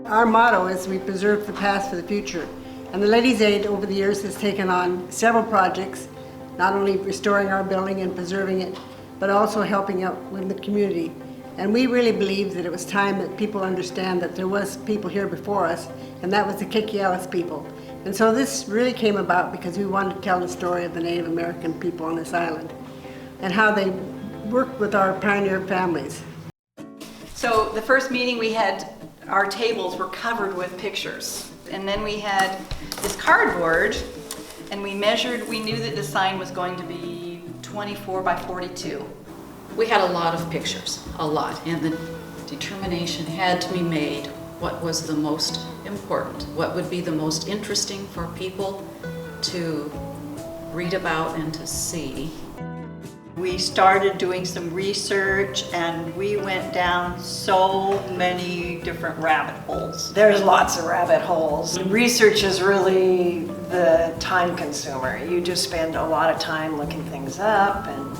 Our motto is we preserve the past for the future. And the Ladies Aid over the years has taken on several projects, not only restoring our building and preserving it, but also helping out with the community. And we really believe that it was time that people understand that there was people here before us, and that was the Kikialis people. And so this really came about because we wanted to tell the story of the Native American people on this island and how they worked with our pioneer families. So the first meeting we had, our tables were covered with pictures. And then we had this cardboard, and we measured, we knew that the sign was going to be 24 by 42. We had a lot of pictures, a lot, and the determination had to be made what was the most important, what would be the most interesting for people to read about and to see. We started doing some research and we went down so many different rabbit holes. There's lots of rabbit holes. Research is really the time consumer. You just spend a lot of time looking things up and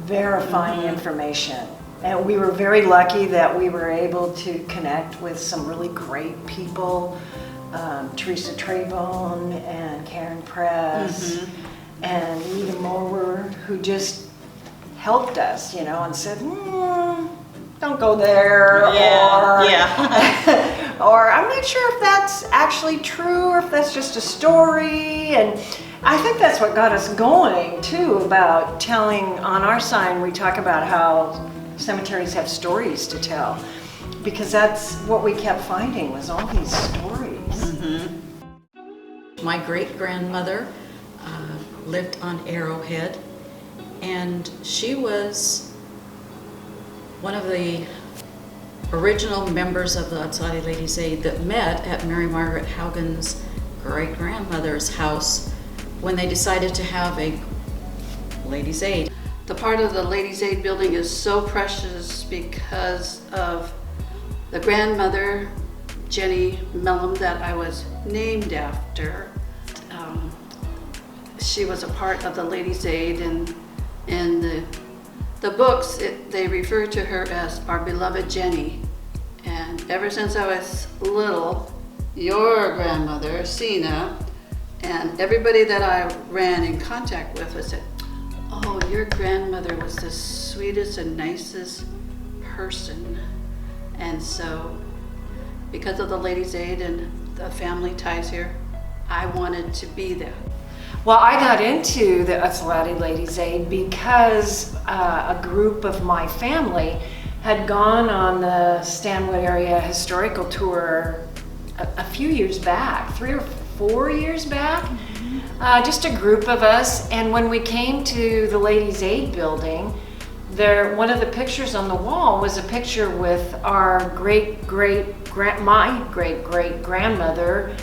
verifying information. And we were very lucky that we were able to connect with some really great people, Teresa Trayvon and Karen Press. And Rita Mower, who just helped us, you know, and said, don't go there, or I'm not sure if that's actually true or if that's just a story. And I think that's what got us going too, about telling. On our sign we talk about how cemeteries have stories to tell, because that's what we kept finding, was all these stories. My great-grandmother lived on Arrowhead, and she was one of the original members of the Utsalady Ladies Aid that met at Mary Margaret Haugen's great-grandmother's house when they decided to have a Ladies Aid. The part of the Ladies Aid building is so precious because of the grandmother, Jenny Mellum, that I was named after. She was a part of the Ladies Aid, and in the books they refer to her as our beloved Jenny. And ever since I was little, your grandmother, Sina, and everybody that I ran in contact with would say, oh, your grandmother was the sweetest and nicest person. And so, because of the Ladies Aid and the family ties here, I wanted to be that. Well, I got into the Utsalady Ladies Aid because a group of my family had gone on the Stanwood area historical tour a few years back, 3 or 4 years back, just a group of us. And when we came to the Ladies Aid building, one of the pictures on the wall was a picture with our my great-great-grandmother,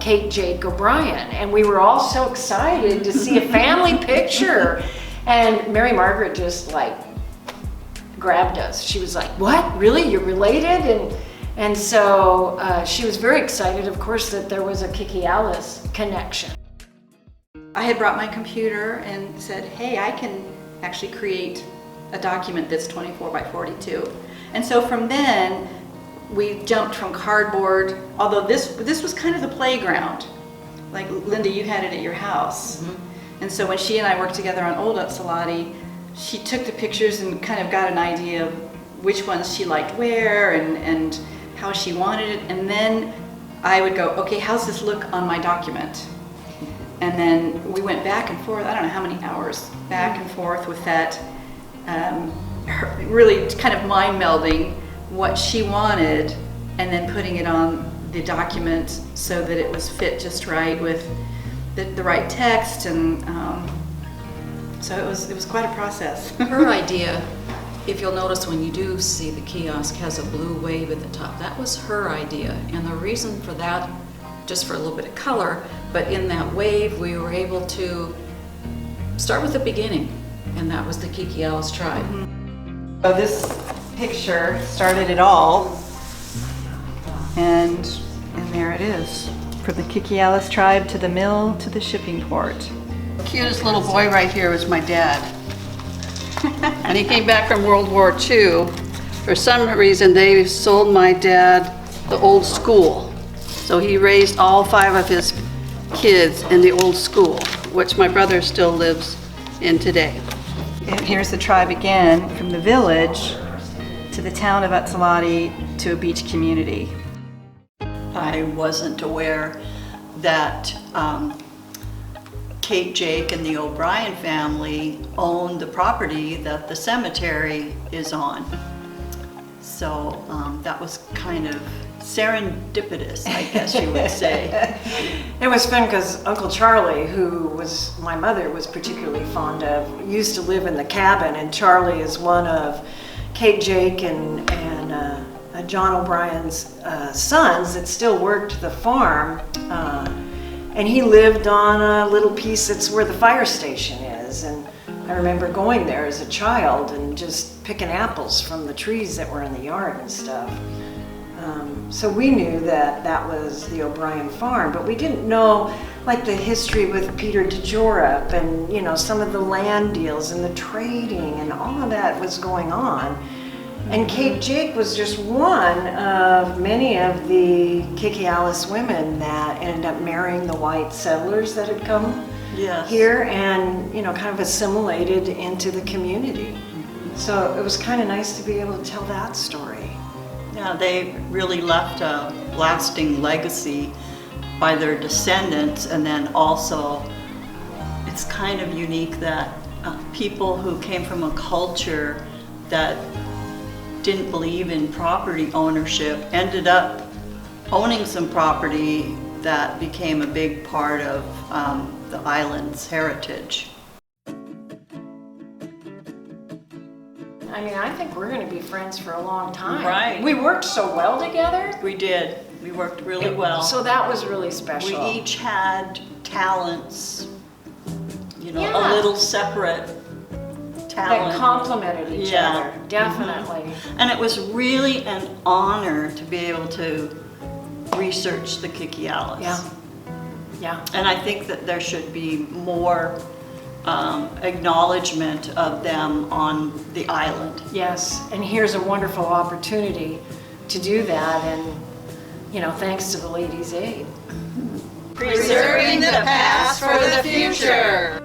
Kate Jake O'Brien, and we were all so excited to see a family picture. And Mary Margaret just like grabbed us. She was like, "What? Really? You're related?" And so she was very excited, of course, that there was a Kikialis connection. I had brought my computer and said, hey, I can actually create a document that's 24 by 42. And so from then, we jumped from cardboard, although this was kind of the playground. Like Linda, you had it at your house. And so when she and I worked together on Old Utsalady, she took the pictures and kind of got an idea of which ones she liked where and how she wanted it. And then I would go, okay, how's this look on my document? And then we went back and forth, I don't know how many hours, back and forth with that, really kind of mind melding what she wanted and then putting it on the document so that it was fit just right with the right text. And so it was quite a process. Her idea, if you'll notice when you do see the kiosk, has a blue wave at the top. That was her idea, and the reason for that, just for a little bit of color, but in that wave we were able to start with the beginning, and that was the Kikialis tribe. So this picture started it all, and there it is. From the Kikialis tribe to the mill to the shipping port. The cutest little boy right here was my dad. And he came back from World War II. For some reason, they sold my dad the old school. So he raised all 5 of his kids in the old school, which my brother still lives in today. And here's the tribe again, from the village to the town of Utsalady to a beach community. I wasn't aware that Kate, Jake, and the O'Brien family owned the property that the cemetery is on. So that was kind of serendipitous, I guess you would say. It was fun because Uncle Charlie, who was my mother was particularly fond of, used to live in the cabin, and Charlie is one of Kate, Jake, and John O'Brien's sons that still worked the farm. And he lived on a little piece that's where the fire station is. And I remember going there as a child and just picking apples from the trees that were in the yard and stuff. So we knew that that was the O'Brien farm, but we didn't know like the history with Peter DeJorup and, you know, some of the land deals and the trading and all of that was going on. And Kate Jake was just one of many of the Kikialis women that ended up marrying the white settlers that had come here and, you know, kind of assimilated into the community. So it was kind of nice to be able to tell that story. Yeah, they really left a lasting legacy by their descendants, and then also it's kind of unique that people who came from a culture that didn't believe in property ownership ended up owning some property that became a big part of the island's heritage. I mean, I think we're going to be friends for a long time. Right. We worked so well together. We did. We worked really well. So that was really special. We each had talents, you know, Yeah. a little separate talent. That complemented each other, definitely. And it was really an honor to be able to research the Kikialis. Yeah. And I think that there should be more acknowledgement of them on the island. Yes, and here's a wonderful opportunity to do that, and, you know, thanks to the Ladies Aid. Preserving the past for the future.